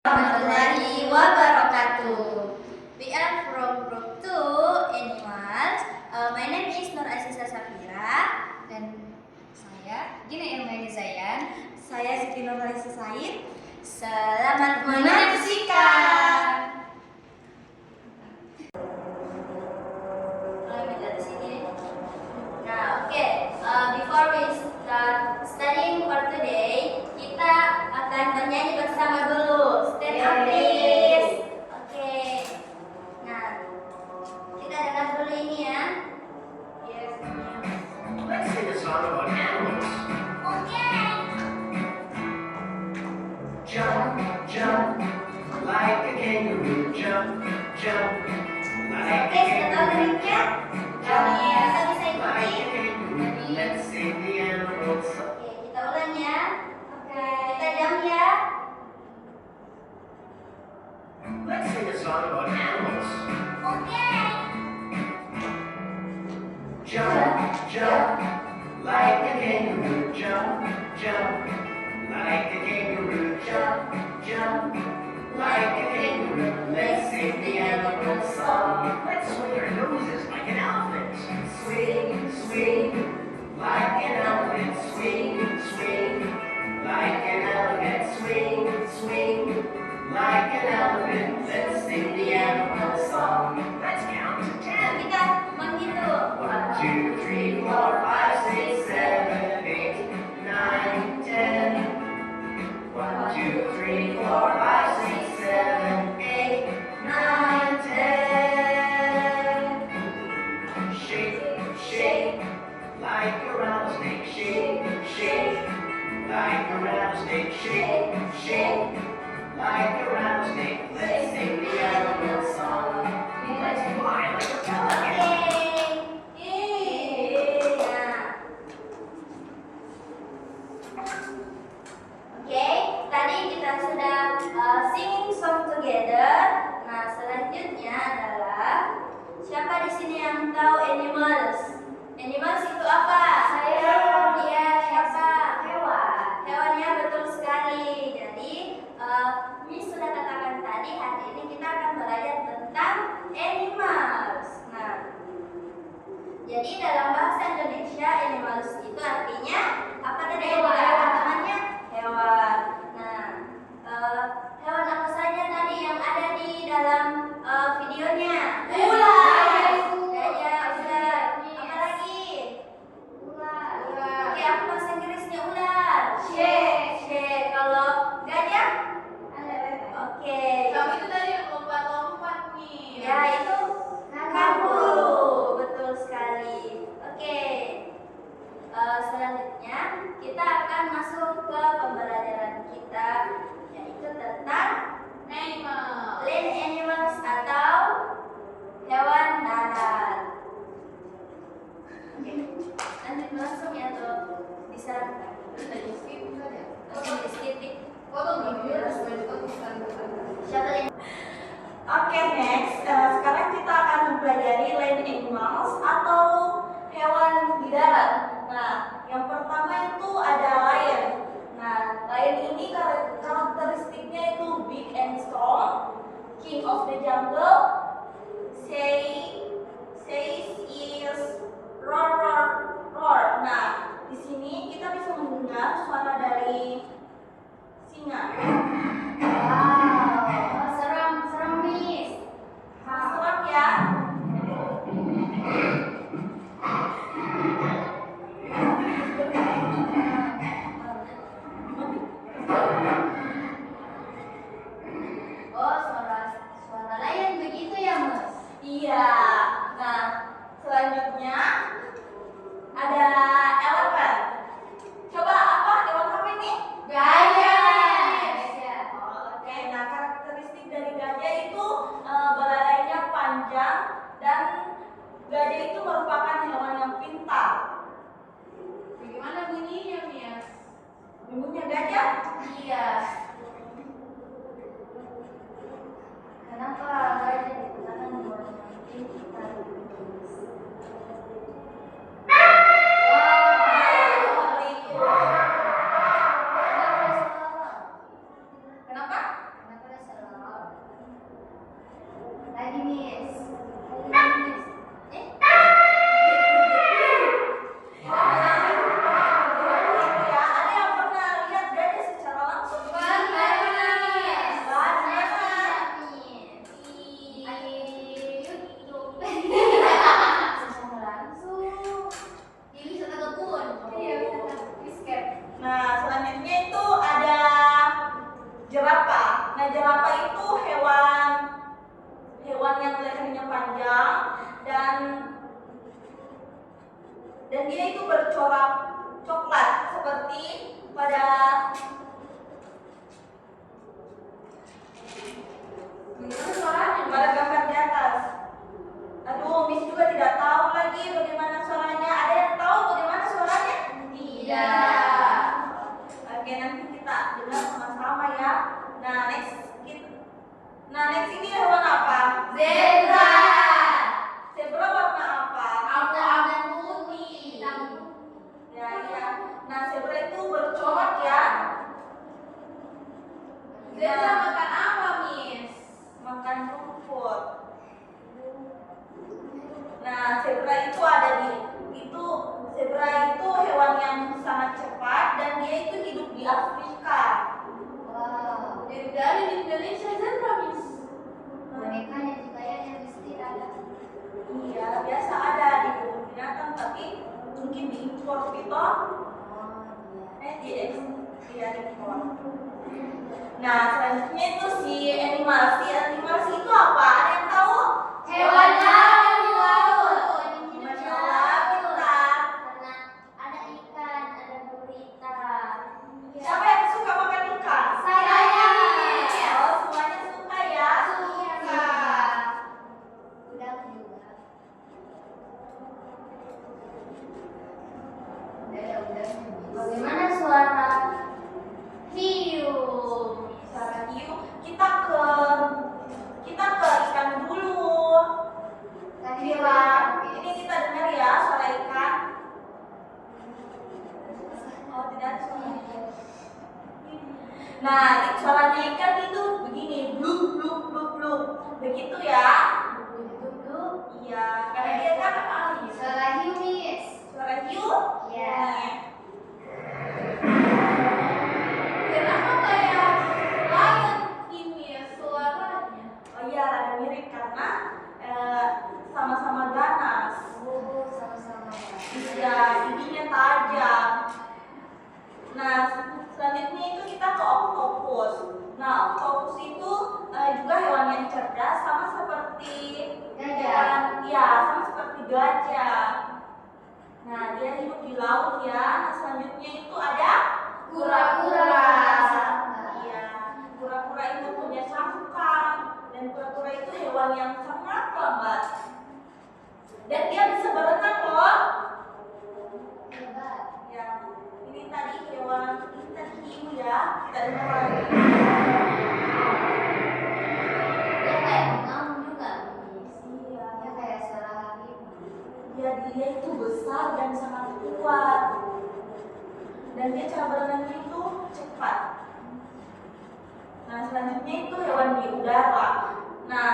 Warahmatullahi wabarakatuh. We are from Group 2 Animals. My name is Nur Aziza Safira Dan saya Gina Irmaini Zayan. saya Siti Nurhaliza Said. Selamat menyaksikan. Dari sini. Nah, oke. Before we start studying for today, kita akan bernyanyi bersama dulu. Stand up, please. Oke. Nah, kita dengar dulu ini ya. Yes. Let's sing a song about animals. Oke. Jump, jump, like a kangaroo. Jump, jump, like Oke, a sudah tahu kangaroo. liriknya? Kita bisa Like ikuti. a kangaroo. Let's sing the animal song. Oke, kita ulang ya. Oke, kita jam ya. Let's sing a song about animals. Oke. Jump, jump, like a kangaroo. Jump, jump, like a kangaroo. Jump, jump, like a kangaroo. Let's sing the animal song. Let's swing our noses like an elephant. Swing, swing, like an elephant. Swing, swing, like an elephant. Swing, swing, like an elephant. Let's sing the animal song. Let's count to 10. Kita menghitung. 1, 2, 3, 4, 5, 6, 7, 8, 9, 10. 1, 2, 3, 4, 5, 6, 7, 8, 9, 10. Shake, shake, like a rattlesnake. Shake, shake, like a rattlesnake. Shake, shake, like a rattlesnake. Let's sing the animal song. Let's fly like a pelican. Oke, tadi kita sudah singing song together. Nah, selanjutnya adalah siapa di sini yang tahu animals? Animals itu apa? Saya. Iya, siapa? Hewan. Hewannya betul sekali. Jadi, Miss sudah katakan tadi hari ini kita akan belajar tentang animals. Nah, jadi dalam bahasa Indonesia animals itu artinya apa tadi yang dikatakan temannya? Hewan. Nah, hewan apa saja tadi yang ada di dalam videonya? Ular. Gajah, ular. Apa lagi? Ular. Oke, apa bahasa Inggrisnya ular? Sheep. Kalau gajah? Oke. Kamu itu tadi yang lompat-lompat nih. Ya, itu kanguru. Betul sekali. Oke. Selanjutnya kita akan masuk ke pembelajaran kita, yaitu tentang Animal. land animals atau hewan darat. Oke. Lanjut langsung ya tuh disarankan. Tadi skip saja. Langsung di skip. Potong video dan semuanya potong. Siapa yang Oke, next. Sekarang kita akan mempelajari land animals atau hewan di darat. Nah, yang pertama itu ada lion. Nah, lion ini karakteristiknya itu big and strong, king of the jungle, says is roar roar roar. Nah, di sini kita bisa mendengar suara dari singa. Wow, serem Miss. Serem ya. pada Gimana suaranya? pada gambar di atas. Aduh, Miss juga tidak tahu lagi bagaimana suaranya. Ada yang tahu bagaimana suaranya? Tidak. Oke, nanti kita dengar sama-sama ya. Nah, next ini hewan apa? Zebra. Zebra warna apa? Abu-abu putih. Ya, iya. Nah, zebra itu bercorak ya. Zebra makan apa, Miss? Makan rumput. Nah, zebra itu ada zebra itu hewan yang sangat cepat dan dia itu hidup di Afrika. Wow. Jadi dari di Indonesia zebra, Miss. Bonekanya juga ya yang mesti ada. Iya, biasa ada di kebun binatang tapi mungkin diimpor gitu. Oh iya. Diimpor. Nah, selanjutnya itu si animals. Si animals itu apa? Ada yang tahu? Hewan laut di laut. Masya Allah, pintar. Karena ada ikan, ada gurita. Siapa yang suka makan ikan? Saya. Oh, semuanya suka ya? Suka. Udang juga. Udah ada udangnya. Bagaimana suara hiu? Suara hiu. Kita ke ikan dulu. Vira, ini kita dengar ya suara ikan. Oh, tidak ada suara ikan. Nah, suaranya ikan itu begini, bluk bluk bluk bluk. Begitu ya? Duduk. Iya, karena dia kan Suara hiu, Miss. suara hiu. Iya. Kenapa kayak lion ini ya suaranya? Oh iya, ada mirip karena sama-sama ganas. Oh, sama-sama ya. Iya, giginya tajam. Nah, selanjutnya itu kita ke oktopus. Nah, oktopus itu juga hewan yang cerdas, sama seperti Gajah. Iya, sama seperti gajah. Nah, dia hidup di laut ya. Nah, selanjutnya itu ada Kura-kura. Iya, kura-kura itu punya cangkang dan kura-kura itu hewan yang sangat lambat. Dan dia bisa berenang loh. Hebat. Ya, ini tadi hiu ya. Kita dengar lagi. Dia kayak mengaum juga. Iya. Dia kayak suara harimau. Dia itu besar dan sangat kuat. Dan dia cara berenangnya itu cepat. Nah, selanjutnya itu hewan di udara. Nah,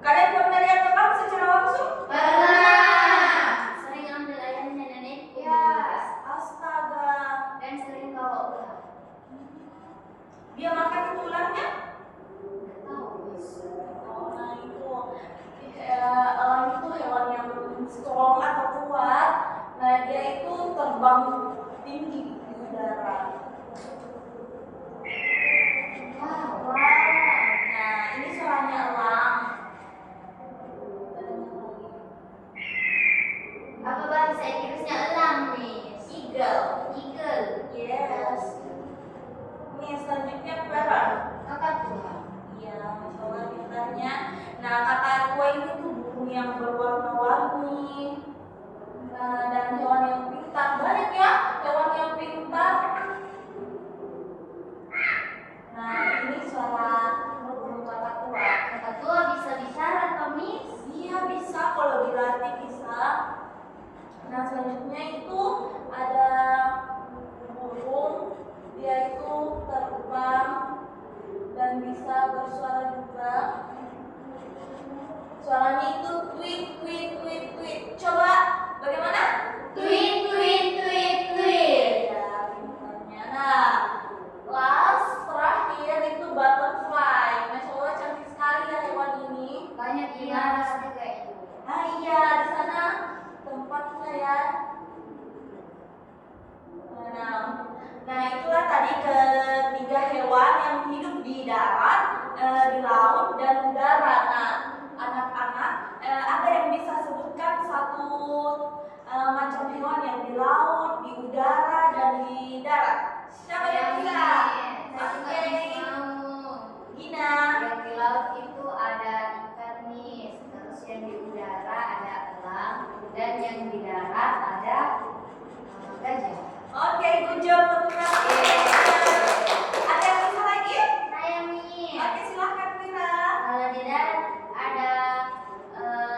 kalian pernah lihat terbang secara langsung? Pernah. Sering ambil ayamnya nenekku. Ya. Astaga. Dan sering bawa ular. Dia makan ularnya? Nggak tahu, Miss. Oh, nah itu hewan yang strong atau kuat. Nah, dia itu terbang tinggi di udara. Wow. Nah, ini suaranya elang. Apa bahasa Inggrisnya elang, Miss? Eagle. Eagle. Yes. Ini selanjutnya parrot. Kakak tua. Iya, masya Allah pintarnya. Nah, kakak tua ini tuh burung yang berwarna-warni. Nah, dan hewan yang pintar banyak ya, hewan yang pintar. siapa yang bisa? Oke. Gina. Yang di laut itu ada ikan, Miss. Terus yang di udara ada elang, dan yang di darat ada gajah. Oke, good job teman-teman. Ada yang bisa lagi? Saya Miss. Oke, silahkan Mira. Kalau di darat ada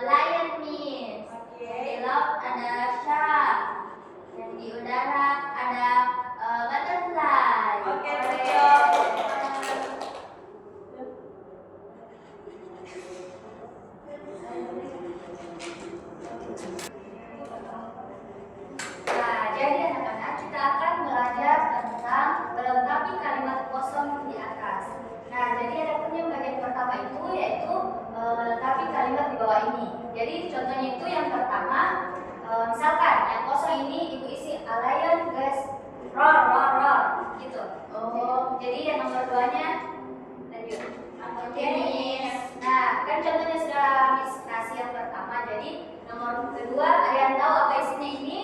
lion Miss. Oke. Di laut ada shark. Dan di udara ada butterfly. Oke, good job. Nah, jadi anak-anak kita akan belajar tentang melengkapi kalimat kosong di atas. Nah, jadi ada punya bagian pertama itu yaitu melengkapi kalimat di bawah ini. Jadi contohnya itu yang pertama, misalkan yang kosong ini ibu isi a lion goes roar roar roar gitu. Jadi yang nomor 2-nya lanjut. Oke, Miss. Nah, kan contohnya sudah Miss kasih yang pertama. Jadi nomor kedua, ada yang tahu apa isinya ini?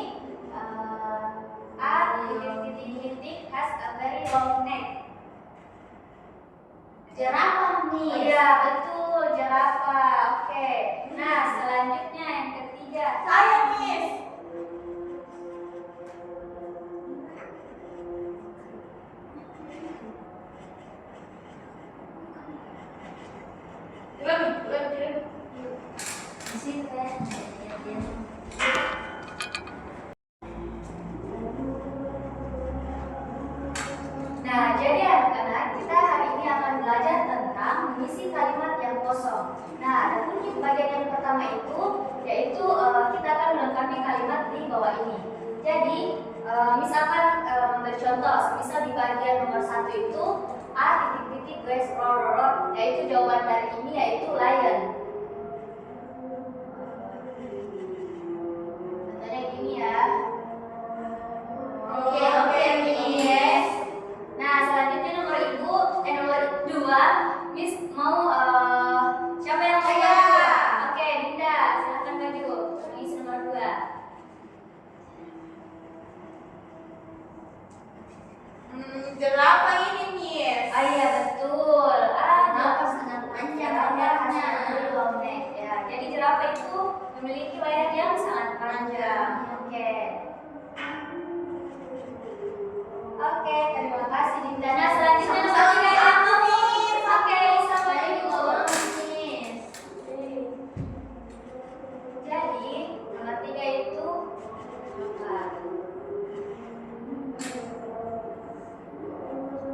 A titik has a very long neck. Jerapah Oh Miss. iya, betul, jerapah. Oke. Nah, selanjutnya yang ketiga. Saya Miss. Di sini kan. Nah, jadi anak-anak, kita hari ini akan belajar tentang mengisi kalimat yang kosong. Nah, ada kunci bagian yang pertama itu, yaitu kita akan melengkapi kalimat di bawah ini. Jadi, misalkan bercontoh, misal di bagian nomor 1 itu, A titik-titik goes roar roar roar, yaitu jawaban dari ini yaitu lion. Contohnya gini ya. Oke, Miss. Nah, selanjutnya nomor 2, Miss mau siapa yang mau Saya. maju? Oke, Dinda, silakan maju. Miss nomor 2. Jerapah ini Miss. Oh iya betul. Jerapah sangat panjang jerapah layarnya. sangat long neck ya. Jadi jerapah itu memiliki layar yang sangat panjang. Oke. Oke, terima kasih Dinda. Nah, selanjutnya nomor Sama-sama, 3 aku, Miss. Oke, sama Saya Ibu. juga Miss. Jadi, nomor 3 itu apa?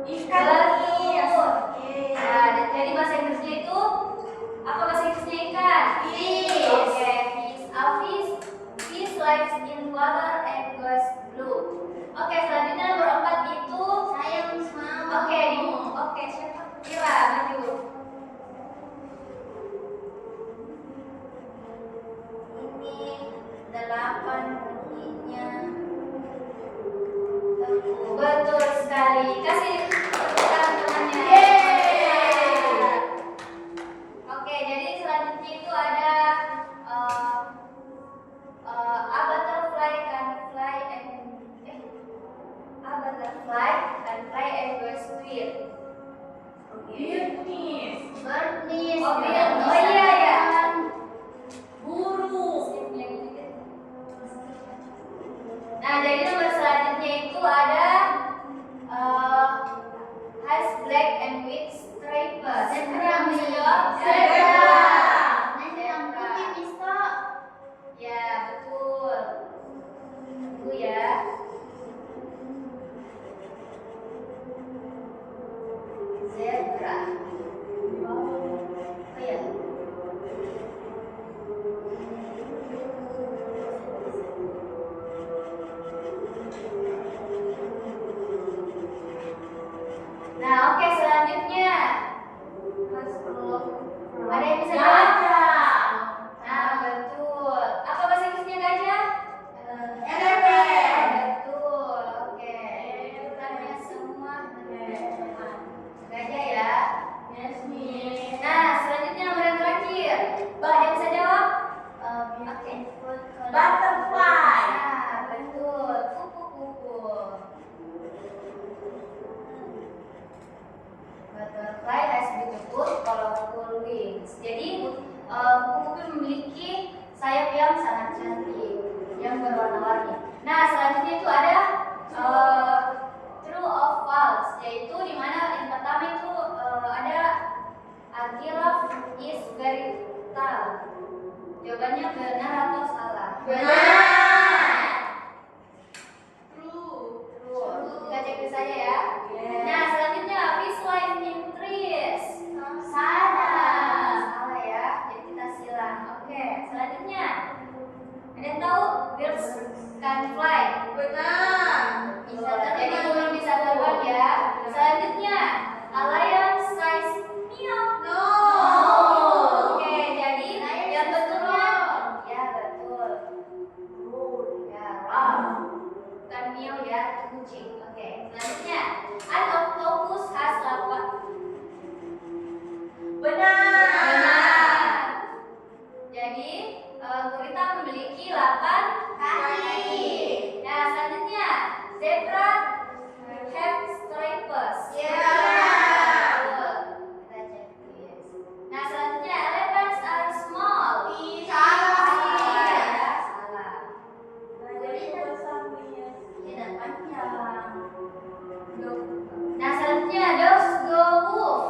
Ikan Miss. Oke. Nah, jadi bahasa Inggrisnya itu apa bahasa Inggrisnya ikan? Fish. Oke, fish. A fish. Fish lives in water and goes blue. Oke, selanjutnya nomor 4 itu Saya Miss mau. Oke, siapa? Kira, maju. Ini 8 bunyinya. Betul sekali. Kasih tepuk tangan temannya. Yeay. Oke, jadi selanjutnya itu ada a butterfly can fly and go squid. Bird Miss. Bird Miss. Oh, Bird bird. Miss. Oh, iya, iya. Burung. Nah, jadi nomor selanjutnya itu ada has black and white stripes. Zebra, Yang bisa Miss. jawab? Zebra. Nah, hitam putih Miss Tok. Ya, betul. Tunggu ya. Zebra. Oh ya. Nah, oke, selanjutnya. Ada yang bisa jawab? Gajah. Nah, betul. Apa bahasa Inggrisnya gajah? Elephant. Betul. Oke. Tanya semua. Gajah ya. Yes Miss. Nah, selanjutnya nomor yang terakhir. Ada yang bisa jawab? Oke. Butterfly. Nah, betul. Kupu-kupu. kucing. Oke, selanjutnya, an octopus has 8. Benar. Jadi, gurita memiliki 8 kaki. Nah, selanjutnya, zebra have stripes. Betul. Kita cek. Yes. Nah, selanjutnya, elephants are small. Salah. Nah, jadi tidak panjang. Nah, selanjutnya, dogs go wolf.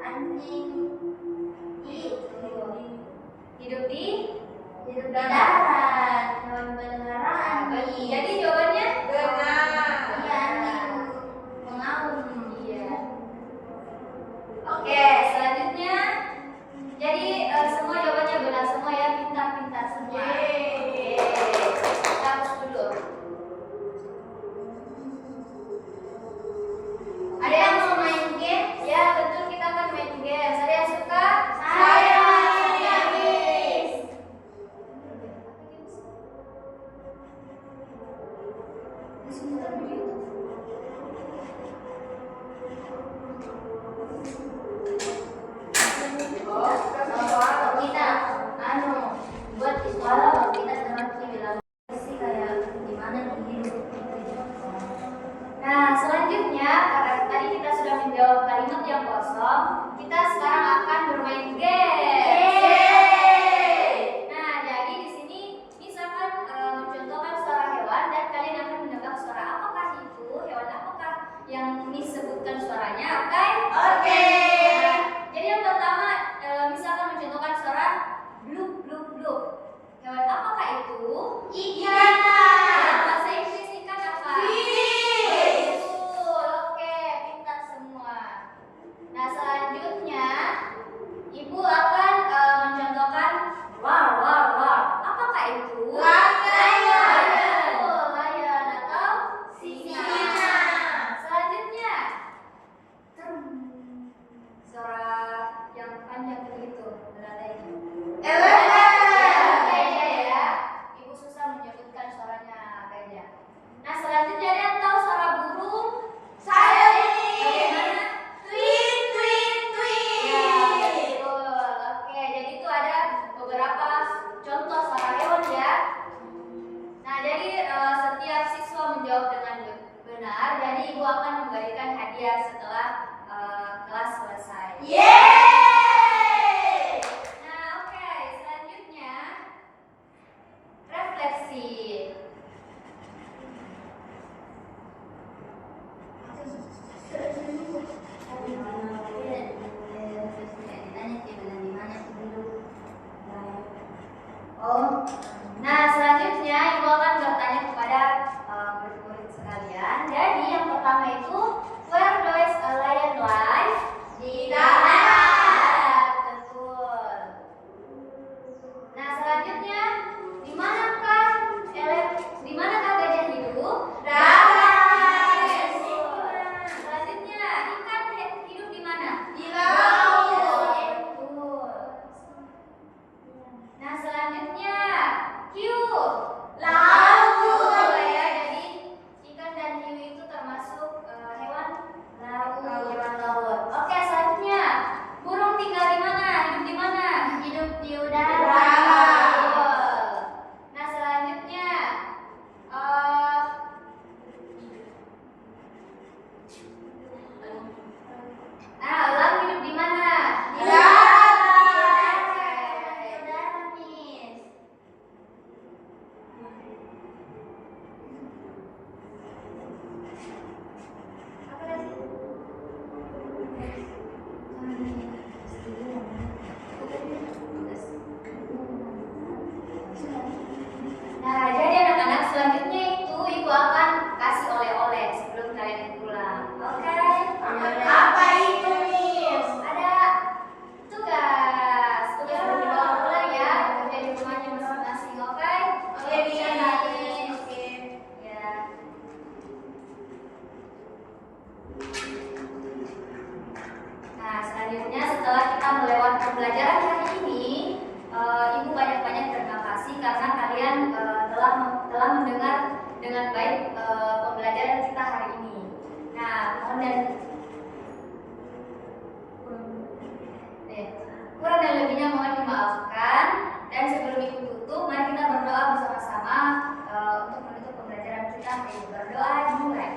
Anjing Hidup di darat, hewan peliharaan. Jadi jawabannya Benar. Iya, anjing mengaum. iya. Oke, selanjutnya. Jadi semua jawabannya benar semua ya, pintar-pintar semua. Yeay. Kita hapus dulu. Ada yang mau main game? Ya, betul kita akan main game. Ada yang suka? Saya. Kita buat suara kita terus bilang sih kayak gimana hidup. Nah, selanjutnya karena tadi kita sudah menjawab kalimat yang kosong, kita sekarang akan bermain game. Nah, jadi di sini misalkan mencontohkan suara hewan dan kalian akan menebak suara apakah itu, hewan apakah yang disebutkan suaranya, oke? Oke. Nah, jadi yang pertama misalkan mencontohkan suara bluk bluk bluk. Hewan apakah itu? Ikan. Bahasa Inggris ikan apa? Fish. Betul, oke, pintar semua. Nah, selanjutnya Ibu akan mencontohkan war war war. Apakah itu? Lion. Betul, lion atau singa. Singa. Selanjutnya suara yang panjang begitu, berada ini. Elephant. Gajah ya. Ibu susah menyebutkan suaranya gajah. Nah, selanjutnya ada yang tahu suara burung? Saya Bagaimana? twin twin Ya, twin. betul. Oke, jadi itu ada beberapa contoh suara hewan ya. Nah, jadi setiap siswa menjawab dengan benar, jadi ibu akan memberikan hadiah setelah kelas selesai. Yeay. Nah, oke, selanjutnya refleksi. Oh, Nah, selanjutnya ibu akan bertanya kepada murid-murid sekalian. Jadi yang pertama itu, where does a lion pembelajaran kita hari ini. Nah, kurang dan lebihnya mohon dimaafkan. Dan sebelum itu tutup, mari kita berdoa bersama-sama untuk menutup pembelajaran kita. Berdoa dimulai.